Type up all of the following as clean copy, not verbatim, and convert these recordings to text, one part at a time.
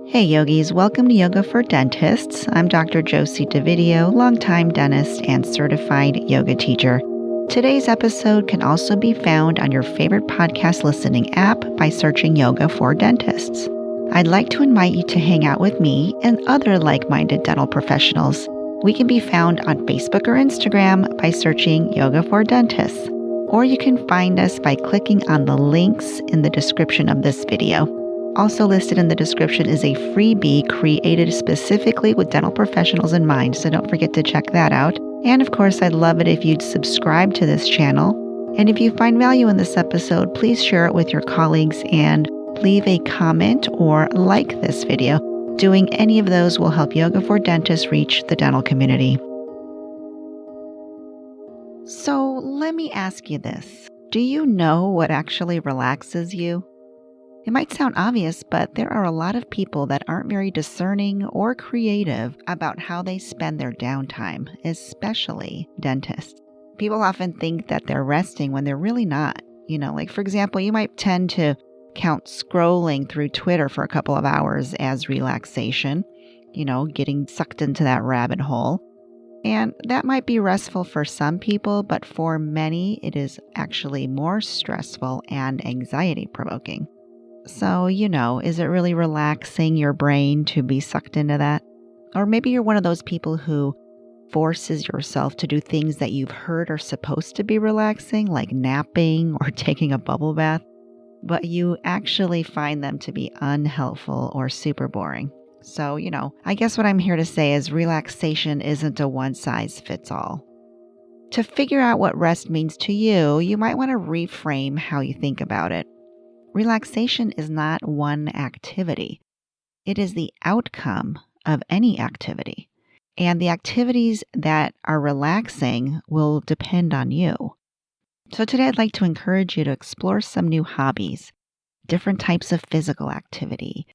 Hey yogis, welcome to Yoga for Dentists. I'm Dr. Josie Dovidio, longtime dentist and certified yoga teacher. Today's episode can also be found on your favorite podcast listening app by searching Yoga for Dentists. I'd like to invite you to hang out with me and other like-minded dental professionals. We can be found on Facebook or Instagram by searching Yoga for Dentists, or you can find us by clicking on the links in the description of this video. Also listed in the description is a freebie created specifically with dental professionals in mind, so don't forget to check that out. And of course, I'd love it if you'd subscribe to this channel. And if you find value in this episode, please share it with your colleagues and leave a comment or like this video. Doing any of those will help Yoga for Dentists reach the dental community. So let me ask you this. Do you know what actually relaxes you? It might sound obvious, but there are a lot of people that aren't very discerning or creative about how they spend their downtime, especially dentists. People often think that they're resting when they're really not. Like for example, you might tend to count scrolling through Twitter for a couple of hours as relaxation, getting sucked into that rabbit hole. And that might be restful for some people, but for many, it is actually more stressful and anxiety-provoking. So, is it really relaxing your brain to be sucked into that? Or maybe you're one of those people who forces yourself to do things that you've heard are supposed to be relaxing, like napping or taking a bubble bath, but you actually find them to be unhelpful or super boring. So, I guess what I'm here to say is relaxation isn't a one-size-fits-all. To figure out what rest means to you, you might want to reframe how you think about it. Relaxation is not one activity. It is the outcome of any activity. And the activities that are relaxing will depend on you. So today I'd like to encourage you to explore some new hobbies, different types of physical activity,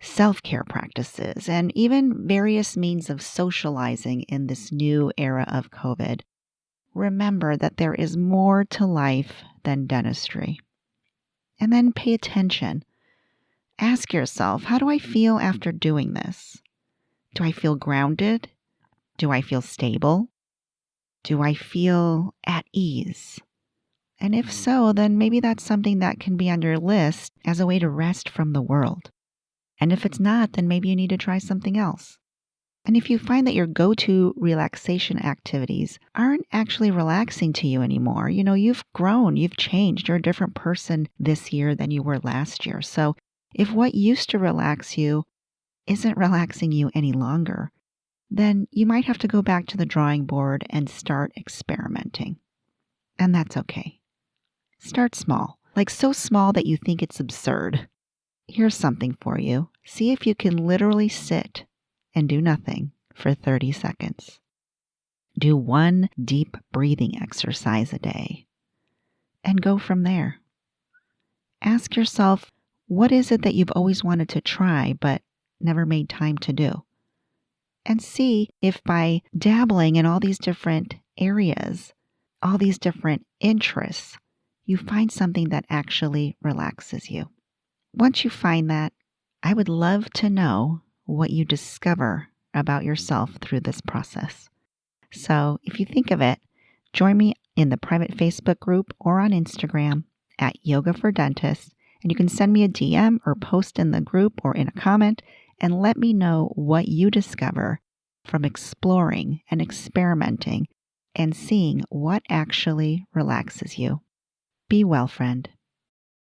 self-care practices, and even various means of socializing in this new era of COVID. Remember that there is more to life than dentistry. And then pay attention. Ask yourself, how do I feel after doing this? Do I feel grounded? Do I feel stable? Do I feel at ease? And if so, then maybe that's something that can be on your list as a way to rest from the world. And if it's not, then maybe you need to try something else. And if you find that your go-to relaxation activities aren't actually relaxing to you anymore, you've grown, you've changed, you're a different person this year than you were last year. So if what used to relax you isn't relaxing you any longer, then you might have to go back to the drawing board and start experimenting. And that's okay. Start small, like so small that you think it's absurd. Here's something for you. See if you can literally sit and do nothing for 30 seconds. Do one deep breathing exercise a day and go from there. Ask yourself, what is it that you've always wanted to try but never made time to do? And see if by dabbling in all these different areas, all these different interests, you find something that actually relaxes you. Once you find that, I would love to know what you discover about yourself through this process. So if you think of it, join me in the private Facebook group or on Instagram at Yoga for Dentists, and you can send me a DM or post in the group or in a comment and let me know what you discover from exploring and experimenting and seeing what actually relaxes you. Be well, friend.